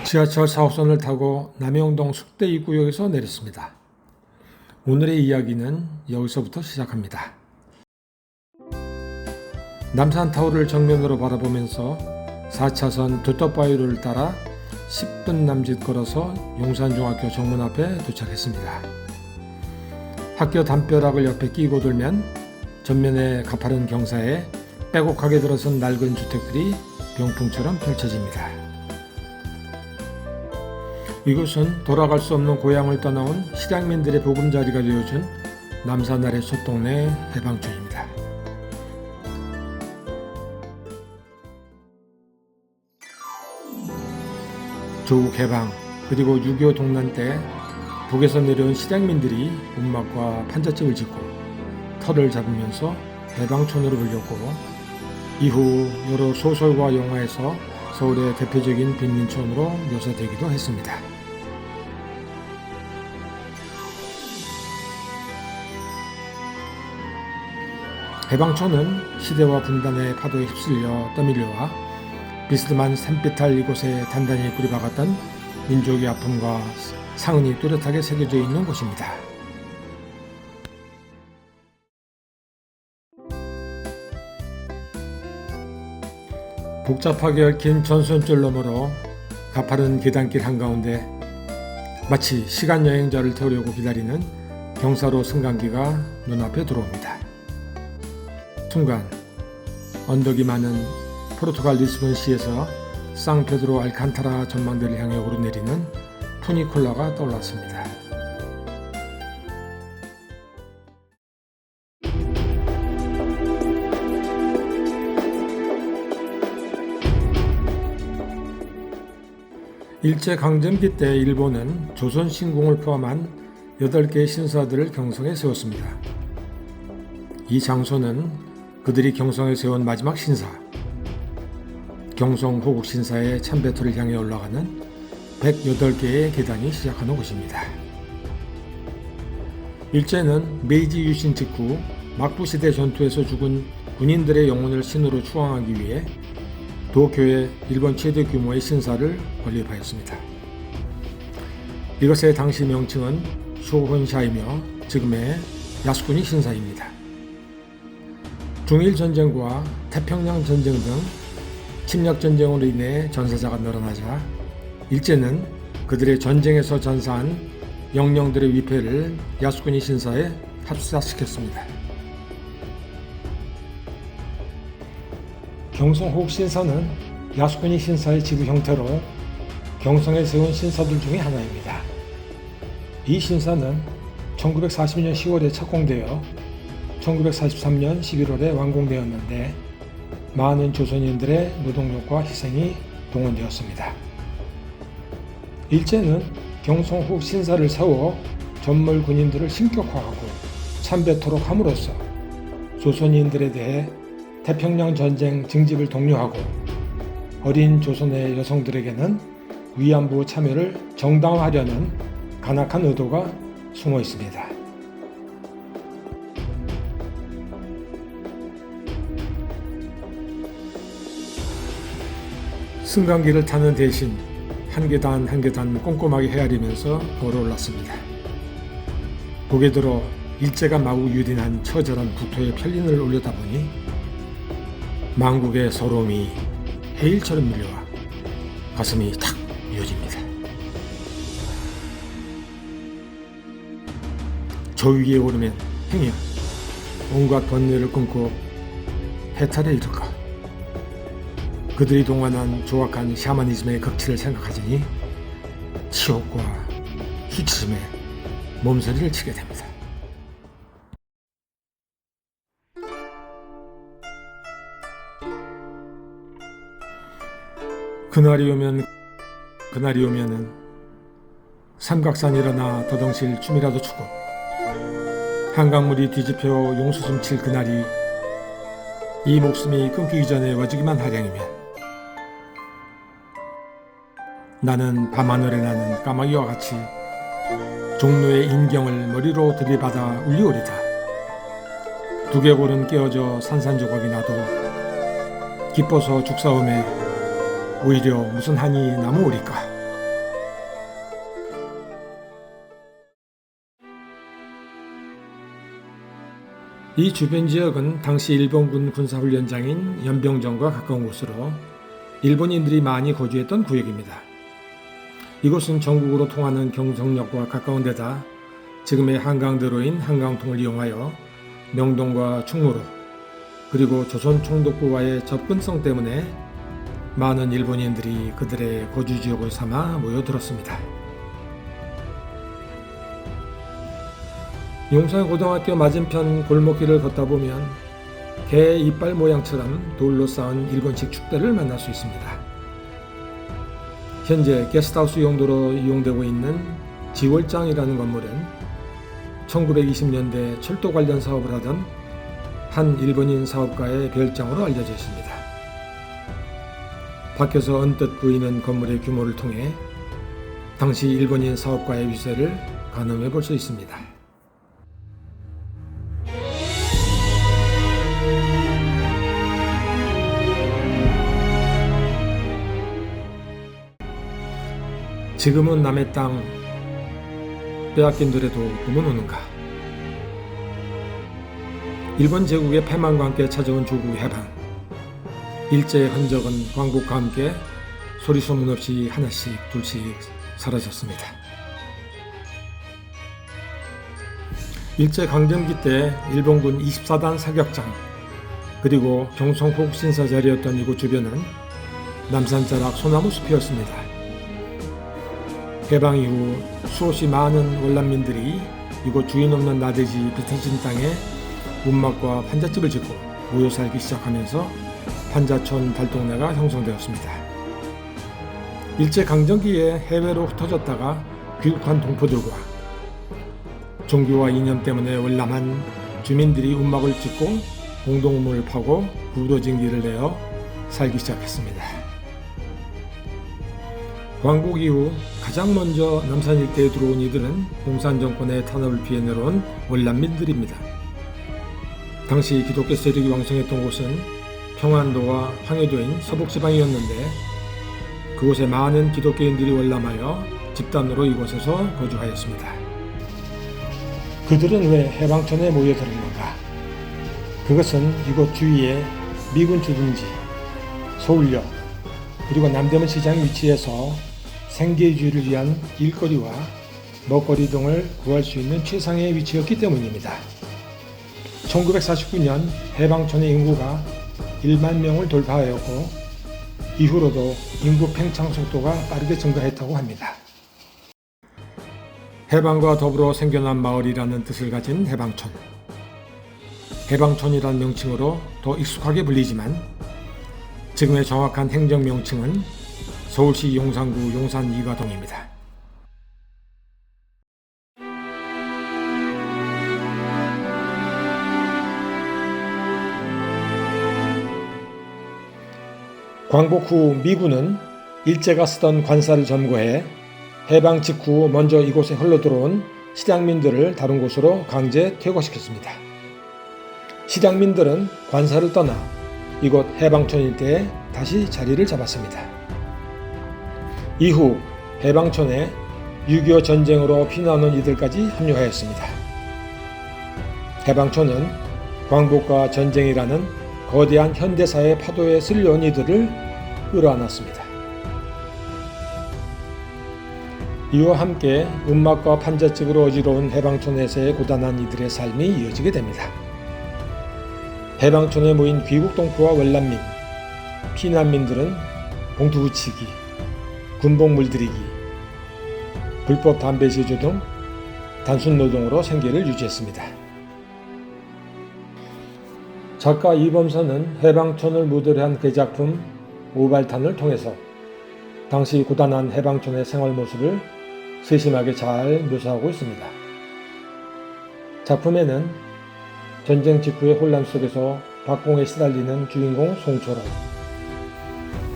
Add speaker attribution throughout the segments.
Speaker 1: 지하철 4호선을 타고 남영동 숙대입구역에서 내렸습니다. 오늘의 이야기는 여기서부터 시작합니다. 남산타워를 정면으로 바라보면서 4차선 두터바위로를 따라 10분 남짓 걸어서 용산중학교 정문 앞에 도착했습니다. 학교 담벼락을 옆에 끼고 돌면 전면에 가파른 경사에 빼곡하게 들어선 낡은 주택들이 병풍처럼 펼쳐집니다. 이곳은 돌아갈 수 없는 고향을 떠나온 실향민들의 보금자리가 되어준 남산 아래 솥동네 해방촌입니다. 조국 해방 그리고 6.25 동란 때 북에서 내려온 실향민들이 움막과 판잣집을 짓고 터를 잡으면서 해방촌으로 불렸고, 이후 여러 소설과 영화에서 서울의 대표적인 빈민촌으로 묘사되기도 했습니다. 해방촌은 시대와 분단의 파도에 휩쓸려 떠밀려와 비스듬한 산비탈 이곳에 단단히 뿌리박았던 민족의 아픔과 상흔이 뚜렷하게 새겨져 있는 곳입니다. 복잡하게 얽힌 전선줄 너머로 가파른 계단길 한가운데 마치 시간여행자를 태우려고 기다리는 경사로 승강기가 눈앞에 들어옵니다. 순간 언덕이 많은 포르투갈 리스본시에서 상페드로 알칸타라 전망대를 향해 오르내리는 푸니콜라가 떠올랐습니다. 일제강점기 때 일본은 조선신궁을 포함한 8개의 신사들을 경성에 세웠습니다. 이 장소는 그들이 경성에 세운 마지막 신사, 경성 호국신사의 참배터를 향해 올라가는 108개의 계단이 시작하는 곳입니다. 일제는 메이지 유신 직후 막부시대 전투에서 죽은 군인들의 영혼을 신으로 추앙하기 위해 도쿄에 일본 최대 규모의 신사를 건립하였습니다. 이것의 당시 명칭은 쇼혼샤이며 지금의 야스쿠니 신사입니다. 중일전쟁과 태평양 전쟁 등 침략전쟁으로 인해 전사자가 늘어나자 일제는 그들의 전쟁에서 전사한 영령들의 위패를 야스쿠니 신사에 합사시켰습니다. 경성 호국신사는 야스쿠니 신사의 지부 형태로 경성에 세운 신사들 중에 하나입니다. 이 신사는 1940년 10월에 착공되어 1943년 11월에 완공되었는데 많은 조선인들의 노동력과 희생이 동원되었습니다. 일제는 경성 호국 신사를 세워 전몰 군인들을 신격화하고 참배토록 함으로써 조선인들에 대해 태평양 전쟁 징집을 독려하고 어린 조선의 여성들에게는 위안부 참여를 정당화하려는 간악한 의도가 숨어 있습니다. 승강기를 타는 대신 한 계단 한 계단 꼼꼼하게 헤아리면서 걸어 올랐습니다. 고개 들어 일제가 마구 유린한 처절한 국토의 편린을 올려다보니 망국의 서러움이 해일처럼 밀려와 가슴이 탁 미어집니다. 저 위에 오르면 행여 온갖 번뇌를 끊고 해탈에 이를까. 그들이 동원한 조악한 샤머니즘의 극치를 생각하자니 치욕과 수치심에 몸서리를 치게 됩니다. 그날이 오면은 삼각산 일어나 더덩실 춤이라도 추고 한강물이 뒤집혀 용수숨 칠 그날이 이 목숨이 끊기기 전에 와주기만 하량이면 나는 밤하늘에 나는 까마귀와 같이 종로의 인경을 머리로 들이받아 울리오리다. 두개골은 깨어져 산산조각이 나도 기뻐서 죽사오매 오히려 무슨 한이 남으오리까. 이 주변 지역은 당시 일본군 군사훈련장인 연병전과 가까운 곳으로 일본인들이 많이 거주했던 구역입니다. 이곳은 전국으로 통하는 경성역과 가까운 데다 지금의 한강대로인 한강통을 이용하여 명동과 충무로 그리고 조선 총독부와의 접근성 때문에 많은 일본인들이 그들의 거주지역을 삼아 모여들었습니다. 용산고등학교 맞은편 골목길을 걷다 보면 개 이빨 모양처럼 돌로 쌓은 일본식 축대를 만날 수 있습니다. 현재 게스트하우스 용도로 이용되고 있는 지월장이라는 건물은 1920년대 철도 관련 사업을 하던 한 일본인 사업가의 별장으로 알려져 있습니다. 밖에서 언뜻 보이는 건물의 규모를 통해 당시 일본인 사업가의 위세를 가늠해 볼 수 있습니다. 지금은 남의 땅 빼앗긴 들에도 봄은 오는가. 일본 제국의 패망과 함께 찾아온 조국 해방. 일제의 흔적은 광복과 함께 소리 소문 없이 하나씩 둘씩 사라졌습니다. 일제강점기 때 일본군 24단 사격장 그리고 경성폭 신사 자리였던 이곳 주변은 남산자락 소나무 숲이었습니다. 해방 이후 수없이 많은 월남민들이 이곳 주인 없는 나대지 비틀진 땅에 운막과 판잣집을 짓고 모여 살기 시작하면서 판자촌 달동네가 형성되었습니다. 일제강점기에 해외로 흩어졌다가 귀국한 동포들과 종교와 이념 때문에 월남한 주민들이 운막을 짓고 공동우물을 파고 부러진 길을 내어 살기 시작했습니다. 광복 이후 가장 먼저 남산 일대에 들어온 이들은 공산정권의 탄압을 피해 내려온 월남민들입니다. 당시 기독교 세력이 왕성했던 곳은 평안도와 황해도인 서북지방이었는데 그곳에 많은 기독교인들이 월남하여 집단으로 이곳에서 거주하였습니다. 그들은 왜 해방촌에 모여들었는가? 그것은 이곳 주위에 미군 주둔지, 서울역, 그리고 남대문 시장의 위치에서 생계주의를 위한 일거리와 먹거리 등을 구할 수 있는 최상의 위치였기 때문입니다. 1949년 해방촌의 인구가 1만 명을 돌파하였고 이후로도 인구 팽창 속도가 빠르게 증가했다고 합니다. 해방과 더불어 생겨난 마을이라는 뜻을 가진 해방촌. 해방촌이라는 명칭으로 더 익숙하게 불리지만 지금의 정확한 행정 명칭은 서울시 용산구 용산 이가동입니다. 광복 후 미군은 일제가 쓰던 관사를 점거해 해방 직후 먼저 이곳에 흘러들어온 실향민들을 다른 곳으로 강제 퇴거시켰습니다. 실향민들은 관사를 떠나 이곳 해방촌 일대에 다시 자리를 잡았습니다. 이후 해방촌에 6.25 전쟁으로 피난온 이들까지 합류하였습니다. 해방촌은 광복과 전쟁이라는 거대한 현대사의 파도에 쓸려온 이들을 끌어안았습니다. 이와 함께 운막과 판잣집으로 어지러운 해방촌에서의 고단한 이들의 삶이 이어지게 됩니다. 해방촌에 모인 귀국동포와 월남민, 피난민들은 봉투 붙이기, 군복 물들이기, 불법 담배 제조 등 단순 노동으로 생계를 유지했습니다. 작가 이범선은 해방촌을 모델로 한 그 작품 오발탄을 통해서 당시 고단한 해방촌의 생활 모습을 세심하게 잘 묘사하고 있습니다. 작품에는 전쟁 직후의 혼란 속에서 박봉에 시달리는 주인공 송초로,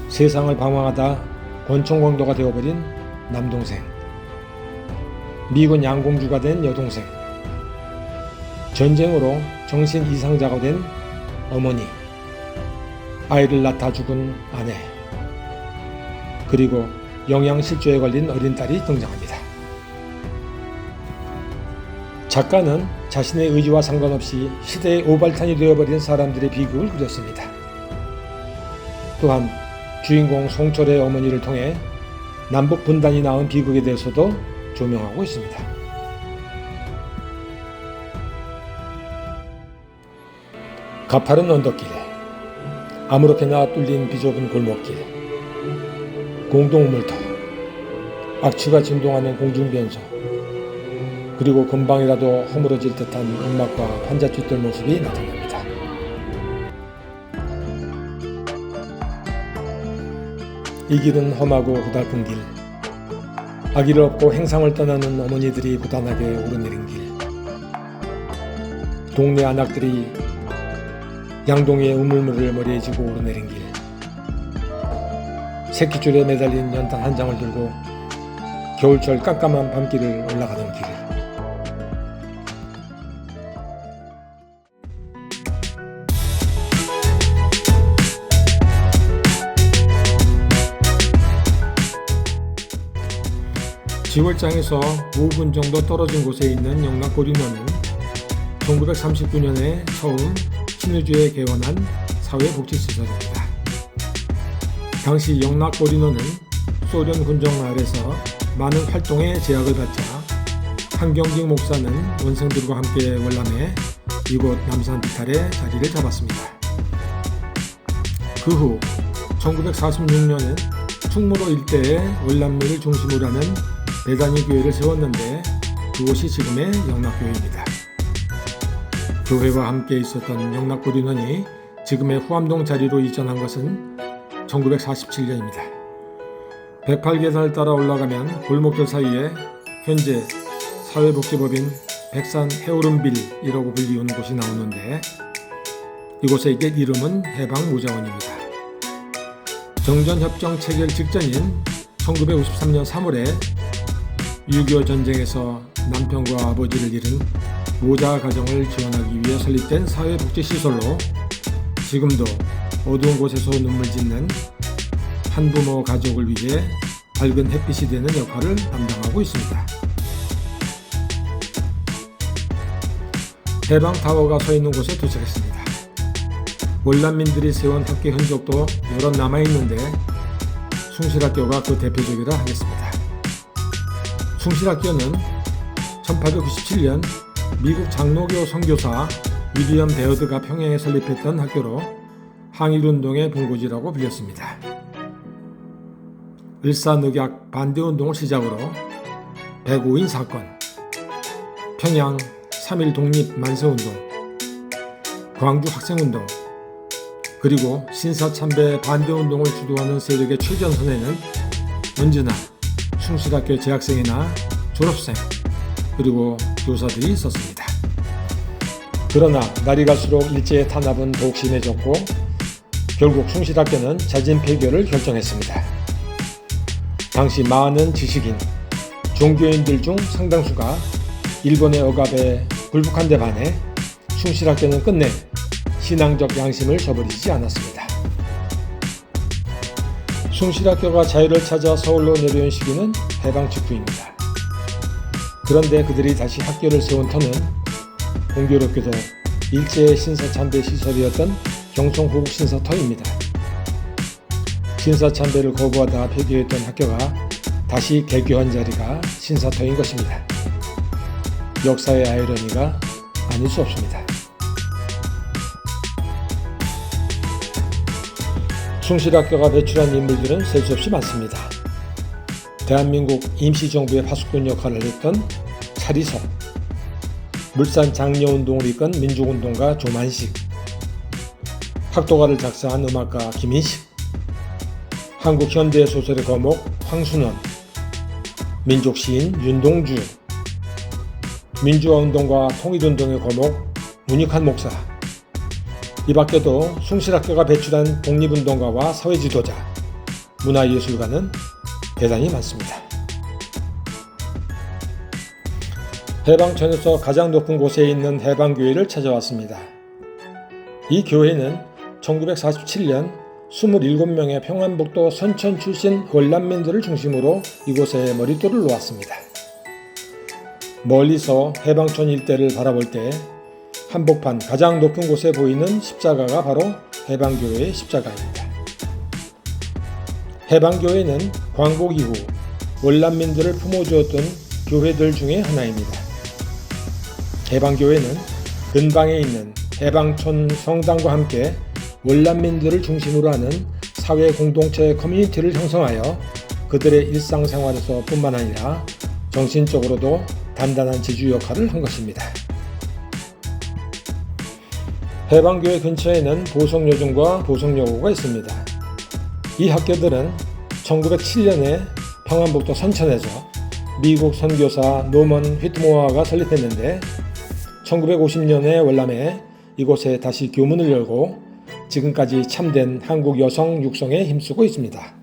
Speaker 1: 세상을 방황하다 권총광도가 되어버린 남동생, 미군 양공주가 된 여동생, 전쟁으로 정신 이상자가 된 어머니, 아이를 낳다 죽은 아내, 그리고 영양실조에 걸린 어린 딸이 등장합니다. 작가는 자신의 의지와 상관없이 시대의 오발탄이 되어버린 사람들의 비극을 그렸습니다. 또한 주인공 송철의 어머니를 통해 남북 분단이 낳은 비극에 대해서도 조명하고 있습니다. 가파른 언덕길, 아무렇게나 뚫린 비좁은 골목길, 공동우물터, 악취가 진동하는 공중변소, 그리고 금방이라도 허물어질 듯한 음악과 판잣짓들 모습이 나타납니다. 이 길은 험하고 고달픈 길, 아기를 업고 행상을 떠나는 어머니들이 고단하게 오르내린 길, 동네 안악들이 양동이의 우물물을 머리에 지고 오르내린 길, 새끼줄에 매달린 연탄 한 장을 들고 겨울철 깜깜한 밤길을 올라가던 길, 지월장에서 5분 정도 떨어진 곳에 있는 영락고리노는 1939년에 처음 신의주에 개원한 사회복지시설입니다. 당시 영락고리노는 소련 군정 아래서 많은 활동에 제약을 받자 한경직 목사는 원생들과 함께 월남해 이곳 남산 비탈에 자리를 잡았습니다. 그 후 1946년엔 충무로 일대에 월남리를 중심으로 하는 배단위 교회를 세웠는데 그곳이 지금의 영락교회입니다. 교회와 함께 있었던 영락고리논이 지금의 후암동 자리로 이전한 것은 1947년입니다. 108계단을 따라 올라가면 골목길 사이에 현재 사회복지법인 백산 해오름빌이라고 불리우는 곳이 나오는데 이곳의 옛 이름은 해방무자원입니다. 정전협정 체결 직전인 1953년 3월에 6.25 전쟁에서 남편과 아버지를 잃은 모자 가정을 지원하기 위해 설립된 사회복지시설로 지금도 어두운 곳에서 눈물 짓는 한부모 가족을 위해 밝은 햇빛이 되는 역할을 담당하고 있습니다. 해방타워가 서 있는 곳에 도착했습니다. 월남민들이 세운 학교 흔적도 여러 남아있는데 숭실학교가 그 대표적이라 하겠습니다. 숭실학교는 1897년 미국 장로교 선교사 위리엄 베어드가 평양에 설립했던 학교로 항일운동의 본고지라고 불렸습니다. 일사늑약 반대운동을 시작으로 105인 사건, 평양 3.1 독립 만세운동, 광주 학생운동, 그리고 신사참배 반대운동을 주도하는 세력의 최전선에는 언제나 숭실학교 재학생이나 졸업생 그리고 교사들이 있었습니다. 그러나 날이 갈수록 일제의 탄압은 더욱 심해졌고 결국 숭실학교는 자진 폐교를 결정했습니다. 당시 많은 지식인, 종교인들 중 상당수가 일본의 억압에 굴복한 데 반해 숭실학교는 끝내 신앙적 양심을 저버리지 않았습니다. 숭실학교가 자유를 찾아 서울로 내려온 시기는 해방 직후입니다. 그런데 그들이 다시 학교를 세운 터는 공교롭게도 일제의 신사참배 시설이었던 경성호국신사터입니다. 신사참배를 거부하다 폐교했던 학교가 다시 개교한 자리가 신사터인 것입니다. 역사의 아이러니가 아닐 수 없습니다. 숭실학교가 배출한 인물들은 셀 수 없이 많습니다. 대한민국 임시정부의 파수꾼 역할을 했던 차리석, 물산 장려운동을 이끈 민족운동가 조만식, 학도가를 작사한 음악가 김인식, 한국 현대소설의 거목 황순원, 민족시인 윤동주, 민주화운동과 통일운동의 거목 문익환 목사, 이 밖에도 숭실학교가 배출한 독립운동가와 사회지도자, 문화예술가는 대단히 많습니다. 해방촌에서 가장 높은 곳에 있는 해방교회를 찾아왔습니다. 이 교회는 1947년 27명의 평안북도 선천 출신 월남민들을 중심으로 이곳에 머릿돌을 놓았습니다. 멀리서 해방촌 일대를 바라볼 때 한복판 가장 높은 곳에 보이는 십자가가 바로 해방교회의 십자가입니다. 해방교회는 광복 이후 월남민들을 품어주었던 교회들 중에 하나입니다. 해방교회는 근방에 있는 해방촌 성당과 함께 월남민들을 중심으로 하는 사회 공동체 커뮤니티를 형성하여 그들의 일상생활에서 뿐만 아니라 정신적으로도 단단한 지주 역할을 한 것입니다. 해방교회 근처에는 보성여중과 보성여고가 있습니다. 이 학교들은 1907년에 평안북도 선천에서 미국 선교사 노먼 휘트모어가 설립했는데 1950년에 월남에 이곳에 다시 교문을 열고 지금까지 참된 한국 여성 육성에 힘쓰고 있습니다.